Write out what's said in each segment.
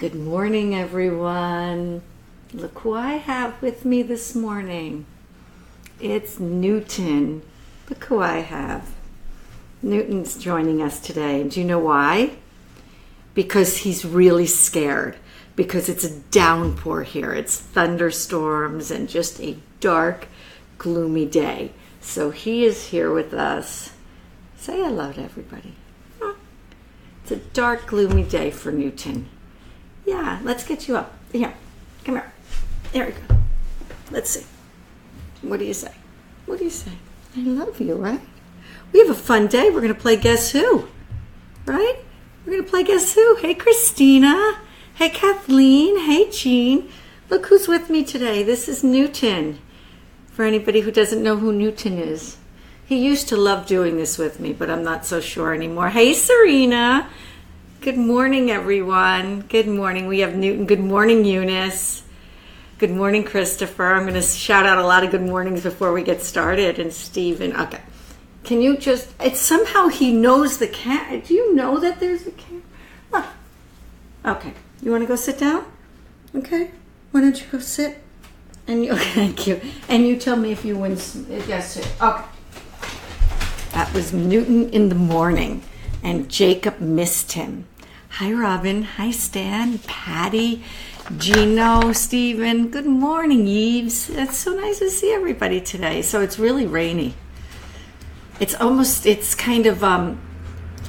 Good morning, everyone. Look who I have with me this morning. It's Newton. Look who I have. Newton's joining us today. And do you know why? Because he's really scared. Because it's a downpour here. It's thunderstorms and just a dark, gloomy day. So he is here with us. Say hello to everybody. It's a dark, gloomy day for Newton. Yeah, let's get you up. Here, come here. There we go. Let's see. What do you say? What do you say? I love you, right? We have a fun day. We're going to play Guess Who, right? We're going to play Guess Who. Hey, Christina. Hey, Kathleen. Hey, Jean. Look who's with me today. This is Newton. For anybody who doesn't know who Newton is. He used to love doing this with me, but I'm not so sure anymore. Hey, Serena. Good morning, everyone. Good morning. We have Newton. Good morning, Eunice. Good morning, Christopher. I'm going to shout out a lot of good mornings before we get started. And Stephen. Okay. Can you just... It's somehow he knows the cat. Do you know that there's a cat? Oh. Okay. You want to go sit down? Okay. Why don't you go sit? And you... Thank you. And you tell me if you win... Yes, sit. Okay. That was Newton in the morning. And Jacob missed him. Hi, Robin. Hi, Stan, Patty, Gino, Stephen. Good morning, Yves. It's so nice to see everybody today. So it's really rainy. It's kind of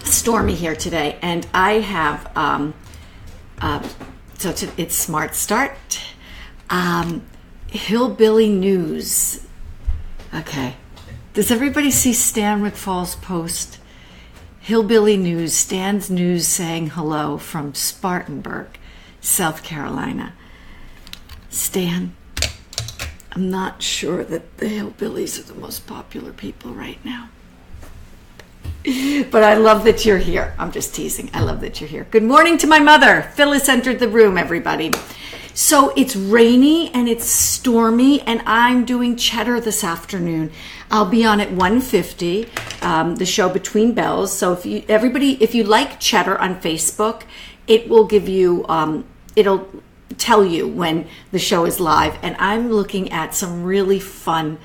stormy here today. And I have, it's Smart Start. Hillbilly News. Okay. Does everybody see Stan McFall's post? Hillbilly News, Stan's News saying hello from Spartanburg, South Carolina. Stan, I'm not sure that the hillbillies are the most popular people right now. But I love that you're here. I'm just teasing. I love that you're here. Good morning to my mother. Phyllis entered the room, everybody. So it's rainy and it's stormy, and I'm doing Cheddar this afternoon. I'll be on at 1:50, the show Between Bells. So if you like Cheddar on Facebook, it will give you, it'll tell you when the show is live. And I'm looking at some really fun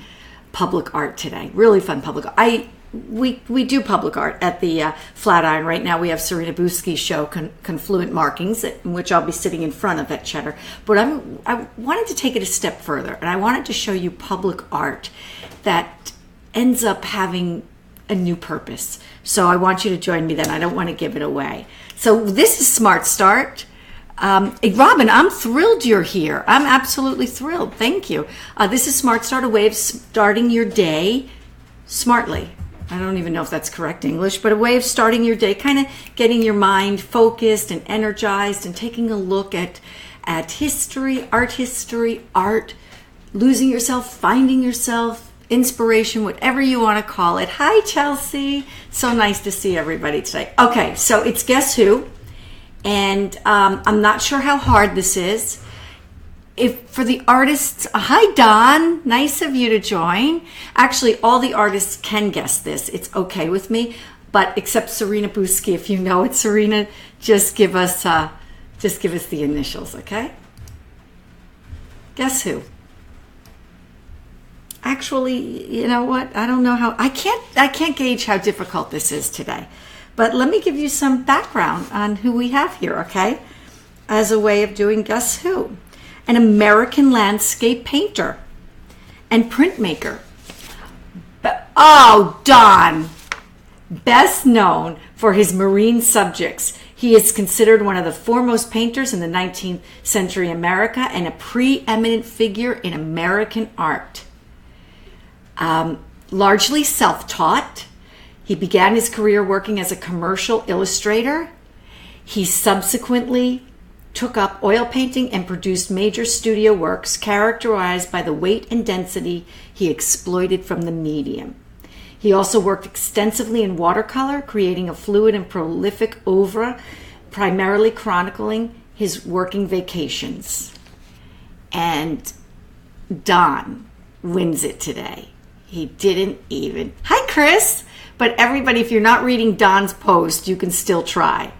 public art today. Really fun public art. We do public art at the Flatiron. Right now we have Serena Boosky's show, Confluent Markings, which I'll be sitting in front of at Cheddar. But I wanted to take it a step further, and I wanted to show you public art that ends up having a new purpose. So I want you to join me then. I don't want to give it away. So this is Smart Start. Robin, I'm thrilled you're here. I'm absolutely thrilled. Thank you. This is Smart Start, a way of starting your day smartly. I don't even know if that's correct English, but a way of starting your day, kind of getting your mind focused and energized and taking a look at history, art, losing yourself, finding yourself, inspiration, whatever you want to call it. Hi, Chelsea. So nice to see everybody today. Okay, so it's Guess Who? And I'm not sure how hard this is. If for the artists, hi Don, nice of you to join. Actually, all the artists can guess this. It's okay with me, but except Serena Boosky, if you know it, Serena, just give us the initials, okay? Guess who? Actually, you know what? I don't know how. I can't gauge how difficult this is today, but let me give you some background on who we have here, okay? As a way of doing Guess Who? An American landscape painter and printmaker. Oh, Don! Best known for his marine subjects, he is considered one of the foremost painters in the 19th century America and a preeminent figure in American art. Largely self-taught, he began his career working as a commercial illustrator. He subsequently took up oil painting and produced major studio works characterized by the weight and density he exploited from the medium. He also worked extensively in watercolor, creating a fluid and prolific oeuvre, primarily chronicling his working vacations. And Don wins it today. He didn't even... Hi, Chris! But everybody, if you're not reading Don's post, you can still try.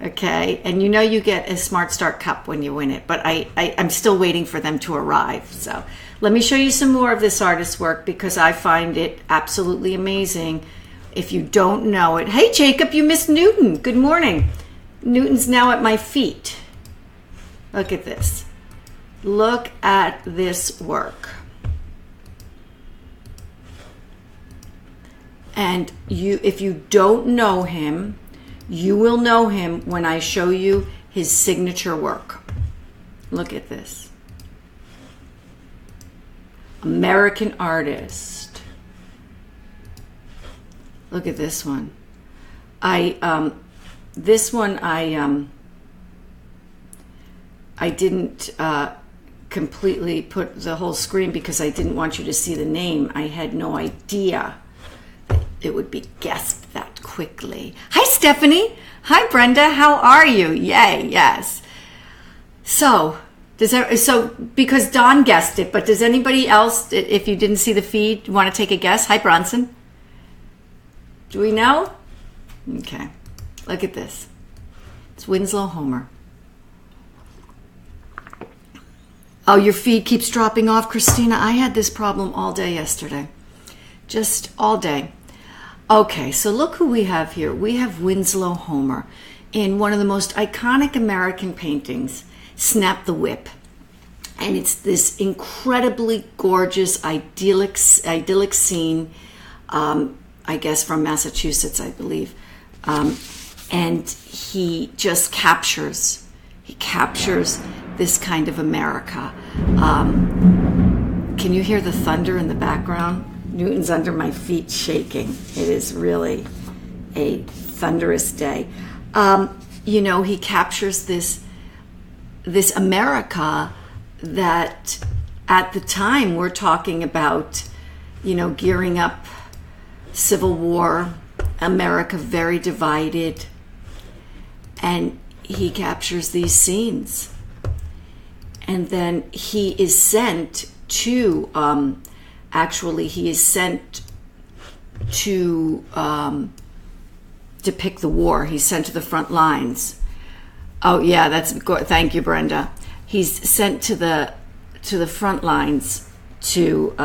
Okay, and you know you get a Smart Start cup when you win it, but I'm still waiting for them to arrive. So let me show you some more of this artist's work because I find it absolutely amazing. If you don't know it, hey Jacob, you missed Newton. Good morning. Newton's now at my feet. Look at this. Look at this work. And if you don't know him, you will know him when I show you his signature work. Look at this. American artist. Look at this one. This one I didn't completely put the whole screen because I didn't want you to see the name. I had no idea it would be guessed that quickly. Hi, Stephanie. Hi, Brenda. How are you? Yay, yes. So because Don guessed it, but does anybody else, if you didn't see the feed, want to take a guess? Hi, Bronson. Do we know? Okay. Look at this. It's Winslow Homer. Oh, your feed keeps dropping off, Christina. I had this problem all day yesterday. Just all day. Okay, so look who we have here. We have Winslow Homer in one of the most iconic American paintings, Snap the Whip. And it's this incredibly gorgeous, idyllic scene, I guess from Massachusetts, I believe. And he just captures this kind of America. Can you hear the thunder in the background? Newton's under my feet shaking. It is really a thunderous day. He captures this America that at the time we're talking about, gearing up Civil War, America very divided, and he captures these scenes. And then he is sent to depict the war. He's sent to the front lines. Oh yeah, that's good. Thank you, Brenda. He's sent to the front lines to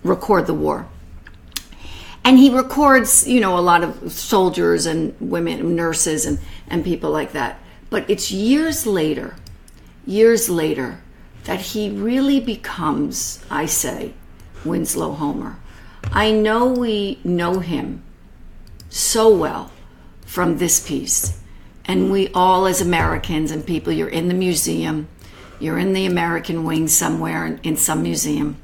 record the war. And he records, a lot of soldiers and women, nurses and people like that. But it's years later that he really becomes, I say, Winslow Homer. I know we know him so well from this piece. And we all as Americans and people, you're in the museum, you're in the American wing somewhere in some museum,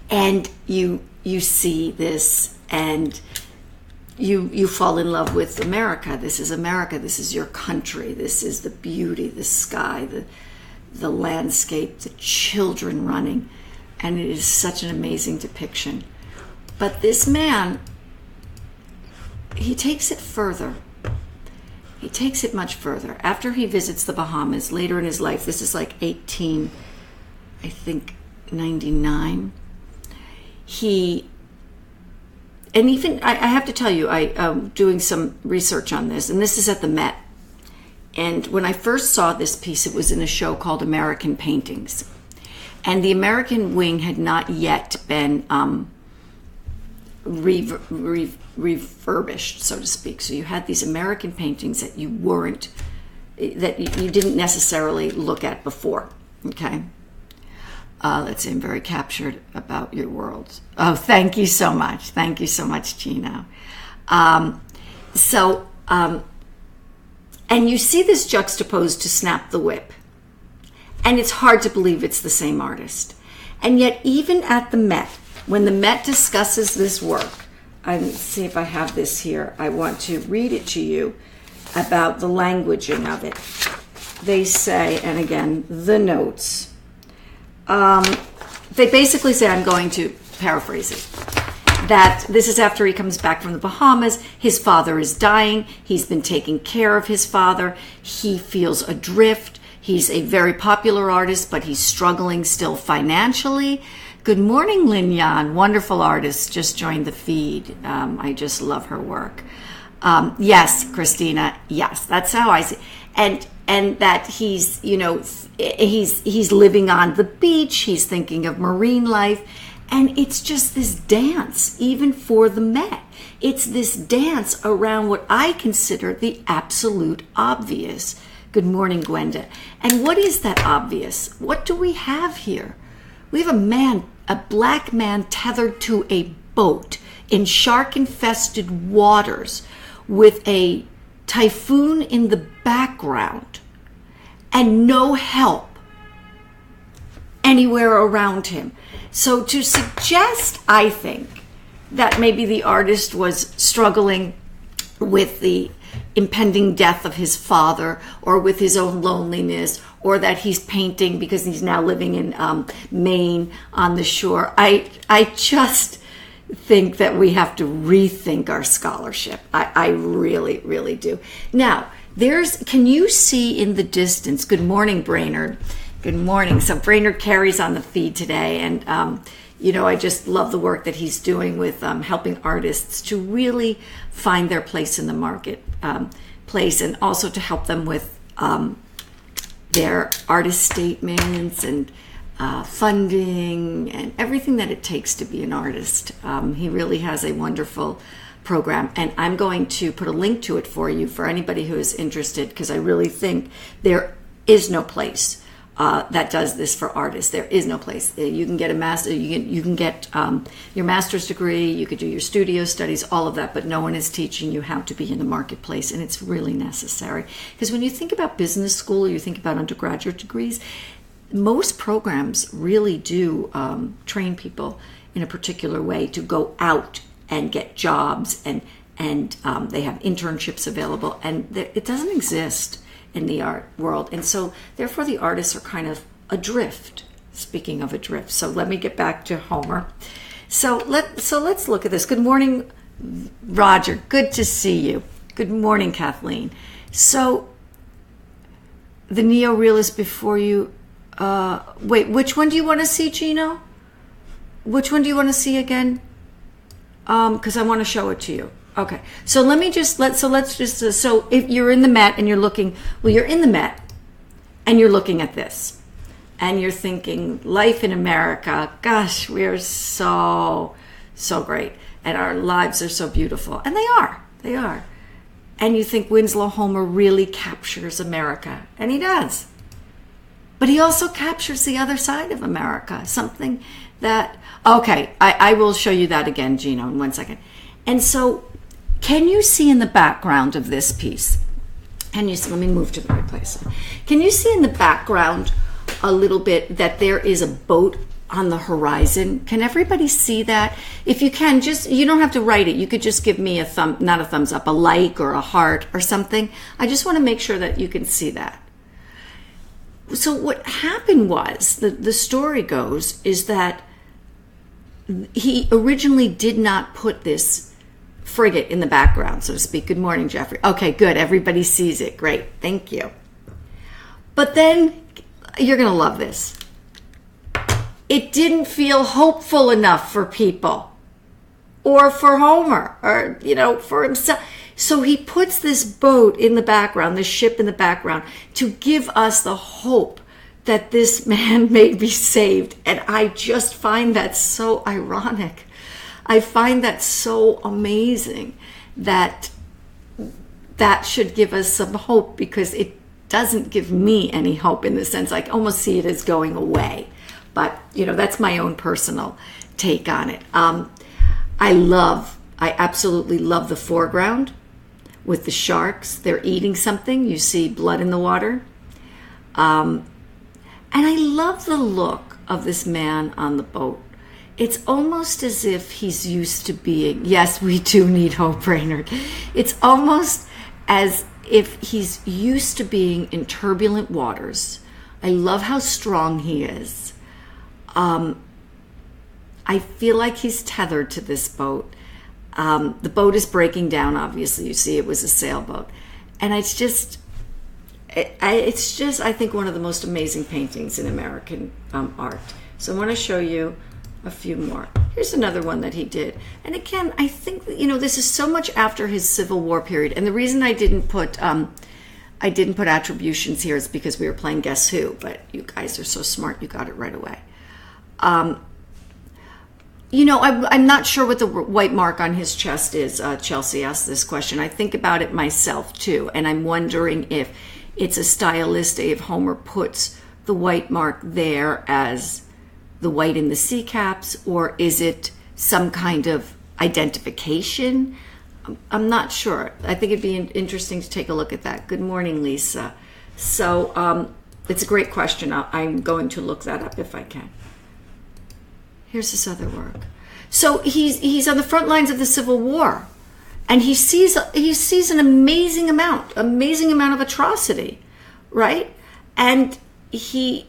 and you see this and you fall in love with America. This is America. This is your country. This is the beauty, the sky, the landscape, the children running. And it is such an amazing depiction. But this man, he takes it further. He takes it much further. After he visits the Bahamas later in his life, this is like 99. And even, I have to tell you, I'm doing some research on this, and this is at the Met. And when I first saw this piece, it was in a show called American Paintings. And the American wing had not yet been refurbished, so to speak. So you had these American paintings that you didn't necessarily look at before, okay? Let's see, I'm very captured about your world. Oh, thank you so much. Thank you so much, Gino. And you see this juxtaposed to Snap the Whip. And it's hard to believe it's the same artist. And yet, even at the Met, when the Met discusses this work, let's see if I have this here. I want to read it to you about the languaging of it. They say, and again, the notes. They basically say, I'm going to paraphrase it, that this is after he comes back from the Bahamas. His father is dying. He's been taking care of his father. He feels adrift. He's a very popular artist, but he's struggling still financially. Good morning, Lin Yan. Wonderful artist, just joined the feed. I just love her work. Yes, Christina. Yes, that's how I see. And that he's, he's living on the beach. He's thinking of marine life, and it's just this dance, even for the Met. It's this dance around what I consider the absolute obvious. Good morning, Gwenda. And what is that obvious? What do we have here? We have a black man tethered to a boat in shark-infested waters with a typhoon in the background and no help anywhere around him. So to suggest, I think, that maybe the artist was struggling with the impending death of his father or with his own loneliness, or that he's painting because he's now living in Maine on the shore, I just think that we have to rethink our scholarship. I really, really do. Now, can you see in the distance, good morning, Brainerd. Good morning. So Brainerd Carey's on the feed today, and I just love the work that he's doing with helping artists to really find their place in the marketplace, and also to help them with their artist statements and funding and everything that it takes to be an artist. He really has a wonderful program, and I'm going to put a link to it for you for anybody who is interested, because I really think there is no place that does this for artists. There is no place. You can get a master, you can get your master's degree, you could do your studio studies, all of that, but no one is teaching you how to be in the marketplace, and it's really necessary. Because when you think about business school, or you think about undergraduate degrees, most programs really do train people in a particular way to go out and get jobs, and they have internships available, and it doesn't exist in the art world. And so therefore the artists are kind of adrift. Speaking of adrift, so let me get back to Homer. So let's look at this. Good morning, Roger. Good to see you. Good morning, Kathleen. So the neo-realist before you, wait, which one do you want to see, Gino? Which one do you want to see again? Because I want to show it to you. Okay, so so if you're in the Met and you're looking, you're in the Met and you're looking at this and you're thinking, life in America, gosh, we're so great, and our lives are so beautiful, and they are. And you think Winslow Homer really captures America, and he does. But he also captures the other side of America, something that, okay, I will show you that again, Gino, in 1 second. And so, can you see in the background of this piece, let me move to the right place. Can you see in the background a little bit that there is a boat on the horizon? Can everybody see that? If you can, you don't have to write it. You could just give me not a thumbs up, a like or a heart or something. I just want to make sure that you can see that. So what happened was, the story goes, is that he originally did not put this frigate in the background, so to speak. Good morning, Jeffrey. Okay, good. Everybody sees it. Great. Thank you. But then you're going to love this. It didn't feel hopeful enough for people, or for Homer, or, for himself. So he puts this boat in the background, this ship in the background, to give us the hope that this man may be saved. And I just find that so ironic. I find that so amazing that should give us some hope, because it doesn't give me any hope, in the sense I almost see it as going away. But, that's my own personal take on it. I absolutely love the foreground with the sharks. They're eating something. You see blood in the water. And I love the look of this man on the boat. It's almost as if he's used to being, yes, we do need hope, Brainerd. It's almost as if he's used to being in turbulent waters. I love how strong he is. I feel like he's tethered to this boat. The boat is breaking down, obviously. You see it was a sailboat. And it's just, I think, one of the most amazing paintings in American art. So I want to show you a few more. Here's another one that he did. And again, I think that, this is so much after his Civil War period. And the reason I didn't put attributions here is because we were playing Guess Who, but you guys are so smart, you got it right away. I'm not sure what the white mark on his chest is. Chelsea asked this question. I think about it myself too, and I'm wondering if it's a stylistic, if Homer puts the white mark there as the white in the sea caps, or is it some kind of identification? I'm not sure. I think it'd be interesting to take a look at that. Good morning, Lisa. So it's a great question. I'm going to look that up if I can. Here's this other work. So he's on the front lines of the Civil War, and he sees an amazing amount of atrocity, right? And he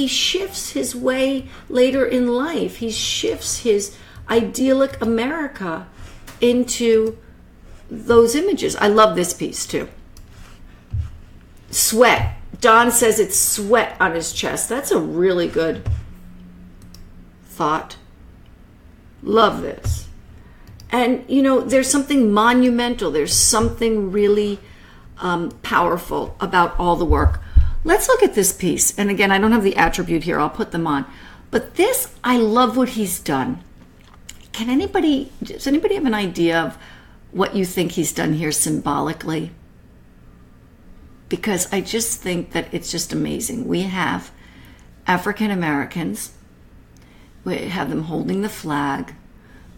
shifts his way later in life. He shifts his idyllic America into those images. I love this piece too. Sweat. Don says it's sweat on his chest. That's a really good thought. Love this. And, there's something monumental. There's something really powerful about all the work. Let's look at this piece. And again, I don't have the attribute here. I'll put them on. But this, I love what he's done. Does anybody have an idea of what you think he's done here symbolically? Because I just think that it's just amazing. We have African Americans. We have them holding the flag,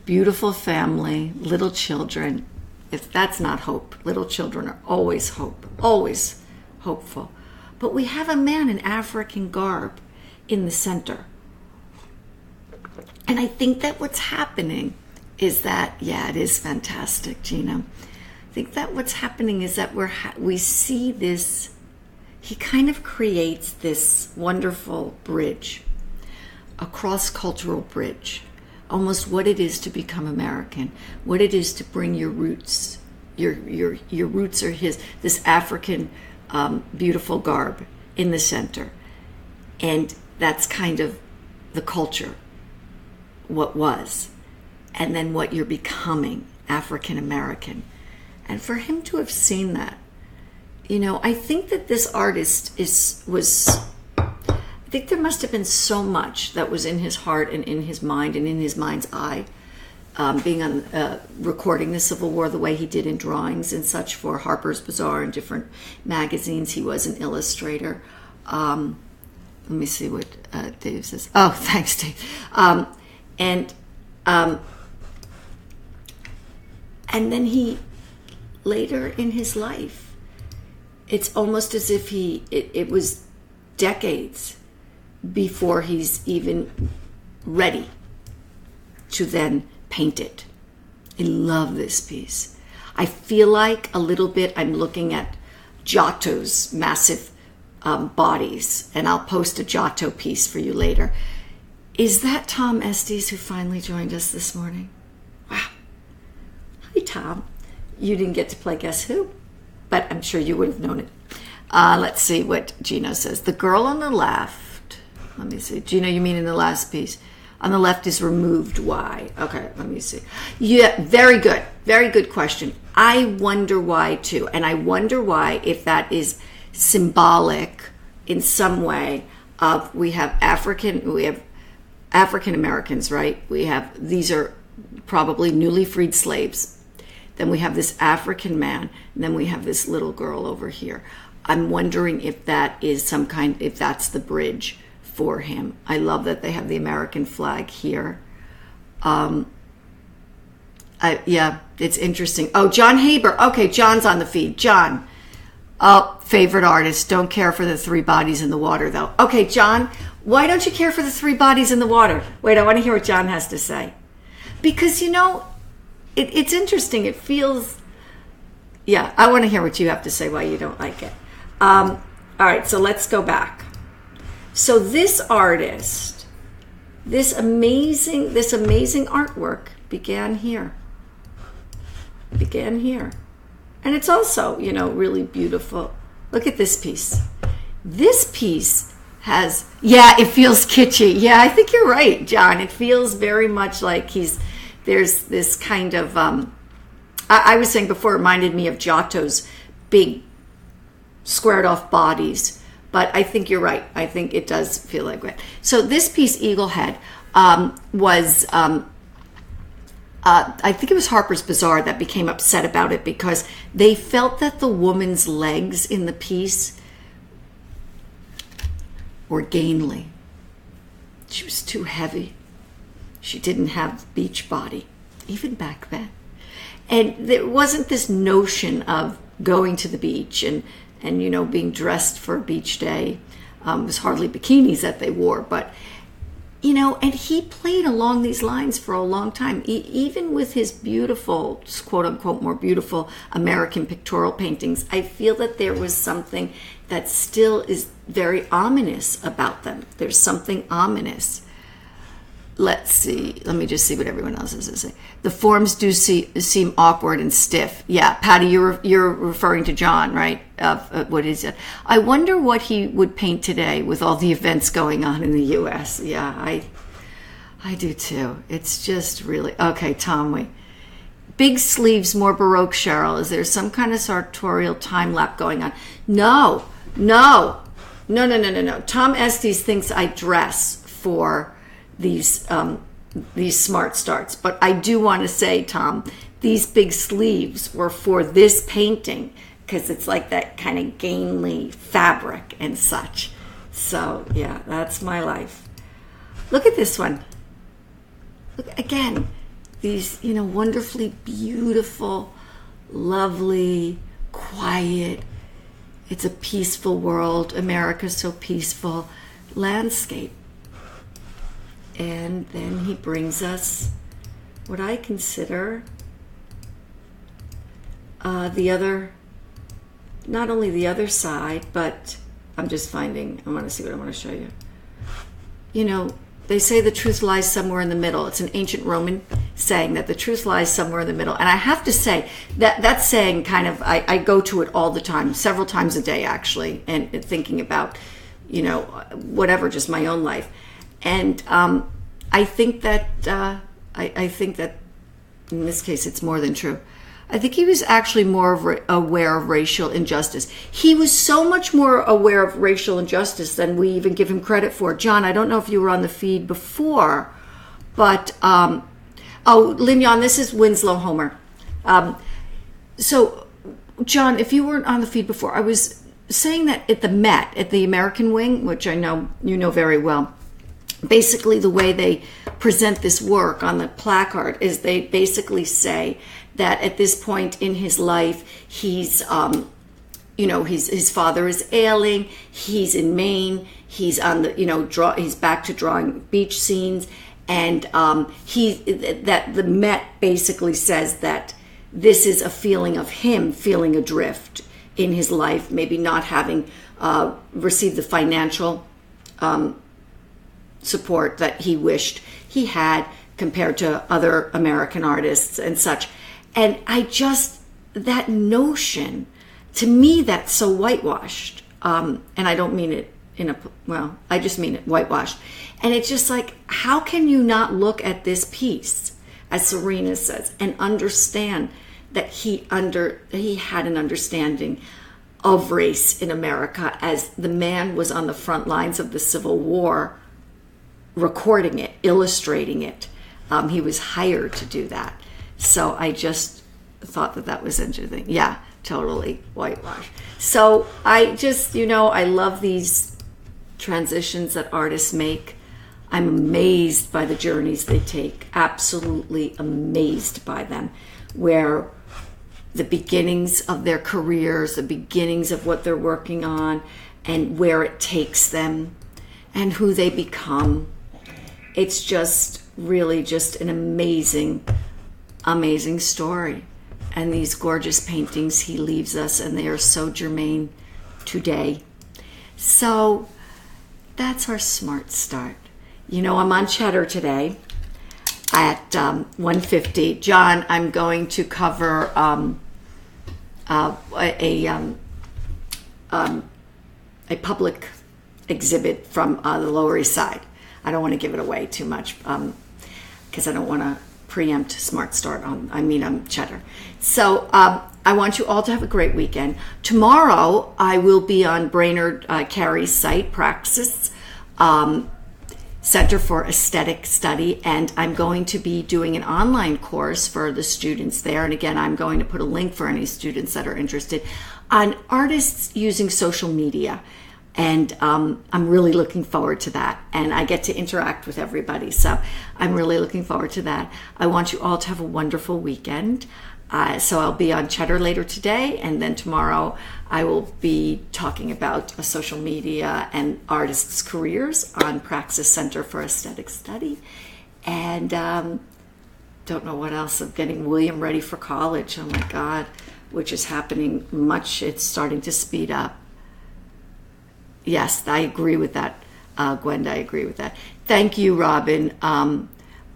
beautiful family, little children. If that's not hope, little children are always hope, always hopeful. But we have a man in African garb in the center. And I think that what's happening is that, it is fantastic, Gina. I think that what's happening is that we see this, he kind of creates this wonderful bridge, a cross-cultural bridge, almost what it is to become American, what it is to bring your roots. Your roots are this African beautiful garb in the center. And that's kind of the culture, what was, and then what you're becoming, African American. And for him to have seen that, I think that this artist I think there must have been so much that was in his heart and in his mind and in his mind's eye, being on recording the Civil War the way he did in drawings and such for Harper's Bazaar and different magazines. He was an illustrator. Let me see what Dave says. Oh, thanks, Dave. And then he, later in his life, it's almost as if it was decades before he's even ready to then paint it. I love this piece. I feel like a little bit I'm looking at Giotto's massive bodies, and I'll post a Giotto piece for you later. Is that Tom Estes who finally joined us this morning? Wow. Hi, Tom. You didn't get to play Guess Who, but I'm sure you would have known it. Let's see what Gino says. The girl on the left, let me see. Gino, you mean in the last piece? On the left is removed. Why? Okay, let me see. Yeah, very good. Very good question. I wonder why too. And I wonder why, if that is symbolic in some way of, we have African Americans, right? These are probably newly freed slaves. Then we have this African man, and then we have this little girl over here. I'm wondering if that is if that's the bridge for him. I love that they have the American flag here. It's interesting. Oh, John Haber. Okay, John's on the feed. John. Oh, favorite artist. Don't care for the three bodies in the water, though. Okay, John, why don't you care for the three bodies in the water? Wait, I want to hear what John has to say. Because, it's interesting. It feels... Yeah, I want to hear what you have to say why you don't like it. All right, so let's go back. So this artist, this amazing artwork began here. And it's also, really beautiful. Look at this piece. This piece it feels kitschy. Yeah, I think you're right, John. It feels very much like there's this kind of, I was saying before, it reminded me of Giotto's big squared off bodies. But I think you're right. I think it does feel like that. So this piece, Eaglehead, was, I think it was Harper's Bazaar that became upset about it because they felt that the woman's legs in the piece were gainly. She was too heavy. She didn't have beach body, even back then. And there wasn't this notion of going to the beach and being dressed for a beach day. It was hardly bikinis that they wore, but and he played along these lines for a long time, even with his beautiful, quote unquote, more beautiful American pictorial paintings. I feel that there was something that still is very ominous about them. There's something ominous. Let's see. Let me just see what everyone else has to say. The forms do seem awkward and stiff. Yeah, Patty, you're referring to John, right? What is it? I wonder what he would paint today with all the events going on in the U.S. Yeah, I do too. It's just really okay. Tom, big sleeves, more Baroque. Cheryl, is there some kind of sartorial time lap going on? No. Tom Estes thinks I dress for these smart starts, but I do want to say, Tom, these big sleeves were for this painting because it's like that kind of gainly fabric and such. So yeah, that's my life. Look at this one. Look again, these wonderfully beautiful, lovely, quiet. It's a peaceful world. America's so peaceful. Landscape. And then he brings us what I consider not only the other side, but I want to see what I want to show you. They say the truth lies somewhere in the middle. It's an ancient Roman saying that the truth lies somewhere in the middle. And I have to say that saying kind of, I go to it all the time, several times a day actually, and thinking about, whatever, just my own life. And I think that I think that in this case it's more than true. I think he was actually more aware of racial injustice. He was so much more aware of racial injustice than we even give him credit for. John, I don't know if you were on the feed before, but Lin Yan, this is Winslow Homer. So, John, if you weren't on the feed before, I was saying that at the Met, at the American Wing, which I know you know very well, basically the way they present this work on the placard is they basically say that at this point in his life, he's, his father is ailing, he's in Maine, he's on the, he's back to drawing beach scenes, and that the Met basically says that this is a feeling of him feeling adrift in his life, maybe not having received the financial support that he wished he had compared to other American artists and such. And that notion, to me, that's so whitewashed. And I don't mean it I just mean it whitewashed. And it's just like, how can you not look at this piece, as Serena says, and understand that he had an understanding of race in America as the man was on the front lines of the Civil War, recording it, illustrating it. He was hired to do that. So I just thought that was interesting. Yeah, totally whitewash. So I just, I love these transitions that artists make. I'm amazed by the journeys they take, absolutely amazed by them, where the beginnings of their careers, the beginnings of what they're working on, and where it takes them, and who they become. It's just really just an amazing story. And these gorgeous paintings he leaves us, and they are so germane today. So that's our Smart Start. I'm on Cheddar today at 1:50. John, I'm going to cover a exhibit from the Lower East Side. I don't want to give it away too much because I don't want to preempt Smart Start on Cheddar. So I want you all to have a great weekend. Tomorrow I will be on Brainerd Carey's site, Praxis Center for Aesthetic Study, and I'm going to be doing an online course for the students there. And again, I'm going to put a link for any students that are interested on artists using social media. And I'm really looking forward to that. And I get to interact with everybody. So I'm really looking forward to that. I want you all to have a wonderful weekend. So I'll be on Cheddar later today. And then tomorrow I will be talking about social media and artists' careers on Praxis Center for Aesthetic Study. And don't know what else. I'm getting William ready for college. Oh my God, which is happening much. It's starting to speed up. Yes, I agree with that, Gwenda. I agree with that. Thank you, Robin.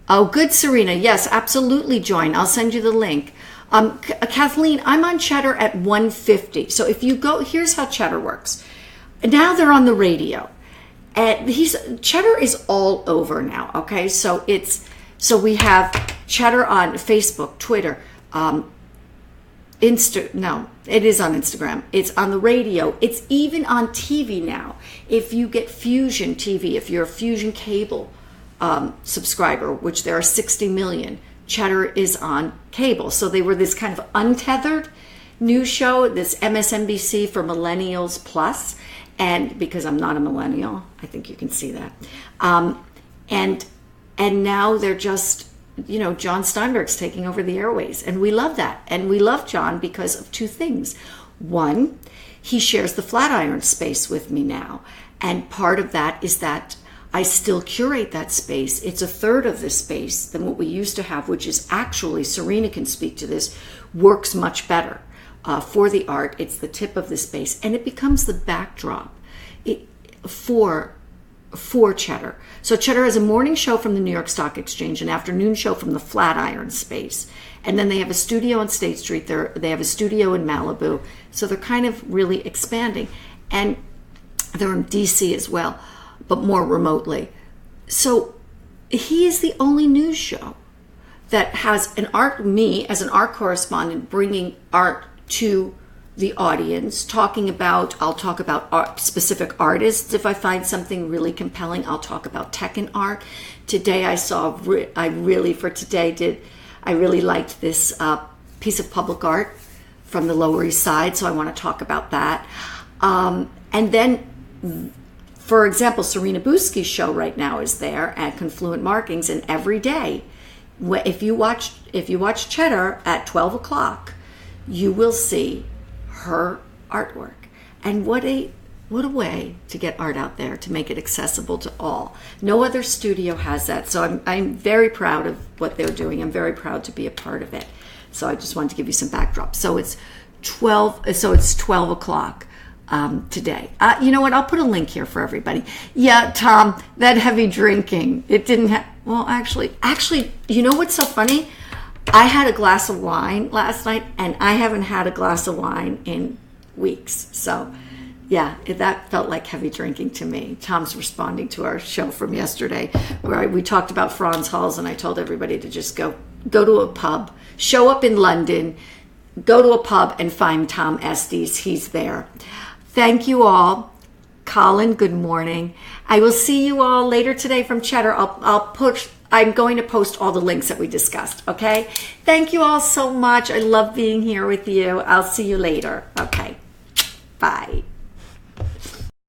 Good, Serena. Yes, absolutely join. I'll send you the link. Kathleen, I'm on Cheddar at 1:50. So if you go, here's how Cheddar works. Now they're on the radio. And Cheddar is all over now, okay? So we have Cheddar on Facebook, Twitter, it is on Instagram. It's on the radio. It's even on TV now. If you get Fusion TV, if you're a Fusion cable subscriber, which there are 60 million, Cheddar is on cable. So they were this kind of untethered news show, this MSNBC for Millennials Plus. And because I'm not a millennial, I think you can see that. And now they're just, John Steinberg's taking over the airways, and we love that. And we love John because of two things. One, he shares the Flatiron space with me now. And part of that is that I still curate that space. It's a third of the space than what we used to have, which is actually, Serena can speak to this, works much better for the art. It's the tip of the space, and it becomes the backdrop for Cheddar. So Cheddar has a morning show from the New York Stock Exchange, an afternoon show from the Flatiron space, and then they have a studio on State Street. They have a studio in Malibu. So they're kind of really expanding, and they're in DC as well, but more remotely. So he is the only news show that has me as an art correspondent bringing art to the audience, I'll talk about specific artists. If I find something really compelling, I'll talk about tech and art. Today I really liked this piece of public art from the Lower East Side, so I want to talk about that. And then, for example, Serena Busky's show right now is there at Confluent Markings, and every day, if you watch Cheddar at 12 o'clock, you will see her artwork. And what a way to get art out there, to make it accessible to all. No other studio has that. So I'm very proud of what they're doing. I'm very proud to be a part of it. So I just wanted to give you some backdrop. So it's 12 o'clock today. You know what? I'll put a link here for everybody. Yeah, Tom, that heavy drinking, it didn't have, well, actually, you know what's so funny? I had a glass of wine last night, and I haven't had a glass of wine in weeks. So, yeah, that felt like heavy drinking to me. Tom's responding to our show from yesterday, where we talked about Franz Hals, and I told everybody to just go to a pub, show up in London, go to a pub, and find Tom Estes. He's there. Thank you all. Colin, good morning. I will see you all later today from Cheddar. I'm going to post all the links that we discussed, okay? Thank you all so much. I love being here with you. I'll see you later. Okay, bye.